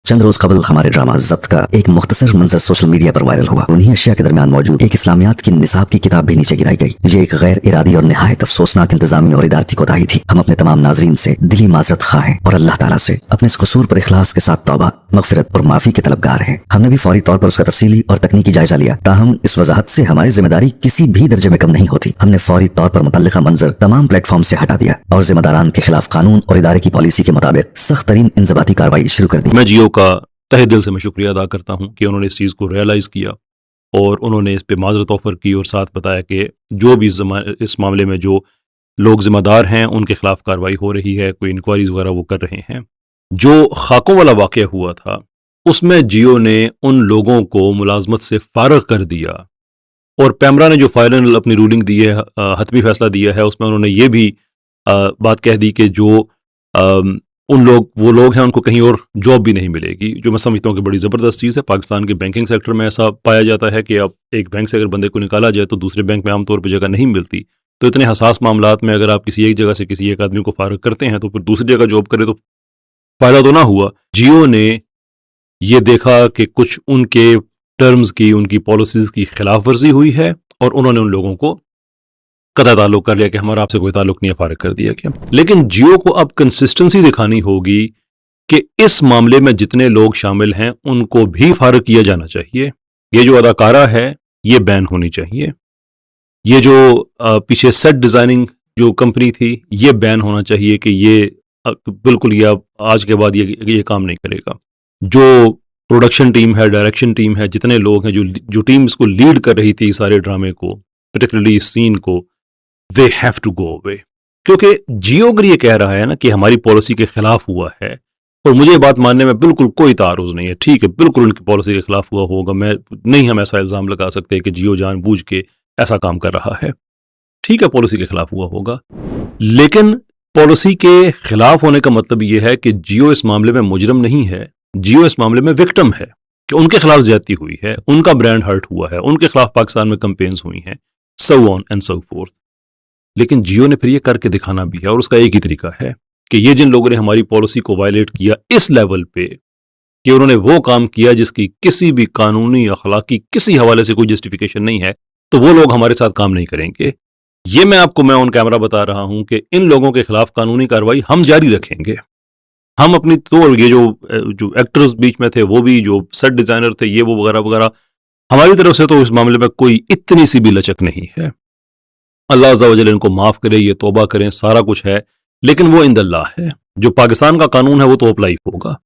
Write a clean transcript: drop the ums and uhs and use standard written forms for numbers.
چند روز قبل ہمارے ڈرامہ ضبط کا ایک مختصر منظر سوشل میڈیا پر وائرل ہوا. انہی اشیاء کے درمیان موجود ایک اسلامیات کی نصاب کی کتاب بھی نیچے گرائی گئی. یہ ایک غیر ارادی اور نہایت افسوسناک انتظامی اور ادارتی کوتاہی تھی. ہم اپنے تمام ناظرین سے دلی معذرت خواہ ہیں اور اللہ تعالیٰ سے اپنے اس قصور پر اخلاص کے ساتھ توبہ، مغفرت اور معافی کے طلبگار ہیں. ہم نے بھی فوری طور پر اس کا تفصیلی اور تکنیکی جائزہ لیا، تاہم اس وضاحت سے ہماری ذمہ داری کسی بھی درجے میں کم نہیں ہوتی. ہم نے فوری طور پر متعلقہ منظر تمام پلیٹ فارم سے ہٹا دیا اور ذمہ داران کے خلاف قانون اور ادارے کی پالیسی کے مطابق سخت ترین انضباطی کارروائی شروع کر دی. میں جیو کا تہ دل سے میں شکریہ ادا کرتا ہوں کہ انہوں نے اس چیز کو ریئلائز کیا اور انہوں نے اس پہ معذرت آفر کی اور ساتھ بتایا کہ جو بھی اس معاملے میں جو لوگ ذمہ دار ہیں ان کے خلاف کارروائی ہو رہی ہے، کوئی انکوائریز وغیرہ وہ کر رہے ہیں. جو خاکوں والا واقعہ ہوا تھا اس میں جیو نے ان لوگوں کو ملازمت سے فارغ کر دیا اور پیمرا نے جو فائنل اپنی رولنگ دی ہے، حتمی فیصلہ دیا ہے، اس میں انہوں نے یہ بھی بات کہہ دی کہ جو وہ لوگ ہیں ان کو کہیں اور جاب بھی نہیں ملے گی، جو میں سمجھتا ہوں کہ بڑی زبردست چیز ہے. پاکستان کے بینکنگ سیکٹر میں ایسا پایا جاتا ہے کہ اب ایک بینک سے اگر بندے کو نکالا جائے تو دوسرے بینک میں عام طور پہ جگہ نہیں ملتی. تو اتنے حساس معاملات میں اگر آپ کسی ایک جگہ سے کسی ایک آدمی کو فارغ کرتے ہیں تو پھر دوسری جگہ جاب کرے تو فائدہ تو نہ ہوا. جیو نے یہ دیکھا کہ کچھ ان کے ٹرمز کی، ان کی پالیسیز کی خلاف ورزی ہوئی ہے اور انہوں نے ان لوگوں کو قطع تعلق کر لیا کہ ہمارا آپ سے کوئی تعلق نہیں ہے، فارغ کر دیا گیا. لیکن جیو کو اب کنسسٹنسی دکھانی ہوگی کہ اس معاملے میں جتنے لوگ شامل ہیں ان کو بھی فارغ کیا جانا چاہیے. یہ جو اداکارہ ہے یہ بین ہونی چاہیے. یہ جو پیچھے سیٹ ڈیزائننگ جو کمپنی تھی یہ بین ہونا چاہیے کہ یہ بالکل یہ آج کے بعد یہ کام نہیں کرے گا. جو پروڈکشن ٹیم ہے، ڈائریکشن ٹیم ہے، جتنے لوگ ہیں جو ٹیم اس کو لیڈ کر رہی تھی سارے ڈرامے کو، پرٹیکولرلی اس سین کو، they have to go away. کیونکہ جیو اگر یہ کہہ رہا ہے نا کہ ہماری پالیسی کے خلاف ہوا ہے، اور مجھے بات ماننے میں بالکل کوئی تعارض نہیں ہے، ٹھیک ہے بالکل ان کی پالیسی کے خلاف ہوا ہوگا، ہم ایسا الزام لگا سکتے کہ جیو جان بوجھ کے ایسا کام کر رہا ہے، ٹھیک ہے پالیسی کے خلاف ہوا ہوگا. لیکن پالیسی کے خلاف ہونے کا مطلب یہ ہے کہ جیو اس معاملے میں مجرم نہیں ہے، جیو اس معاملے میں وکٹم ہے کہ ان کے خلاف زیادتی ہوئی ہے، ان کا برانڈ ہرٹ ہوا ہے، ان کے خلاف پاکستان میں کمپینز ہوئی ہیں، so on and so forth. لیکن جیو نے پھر یہ کر کے دکھانا بھی ہے اور اس کا ایک ہی طریقہ ہے کہ یہ جن لوگوں نے ہماری پالیسی کو وائلیٹ کیا اس لیول پہ کہ انہوں نے وہ کام کیا جس کی کسی بھی قانونی، اخلاقی کسی حوالے سے کوئی جسٹیفیکیشن نہیں ہے، تو وہ لوگ ہمارے ساتھ کام نہیں کریں گے. یہ میں آپ کو آن کیمرہ بتا رہا ہوں کہ ان لوگوں کے خلاف قانونی کارروائی ہم جاری رکھیں گے. ہم اپنی طور یہ جو ایکٹرز بیچ میں تھے، وہ بھی جو سیٹ ڈیزائنر تھے، یہ وہ وغیرہ وغیرہ، ہماری طرف سے تو اس معاملے میں کوئی اتنی سی بھی لچک نہیں ہے. اللہ عز و جل ان کو معاف کرے، یہ توبہ کریں، سارا کچھ ہے، لیکن وہ عند اللہ ہے. جو پاکستان کا قانون ہے وہ تو اپلائی ہوگا.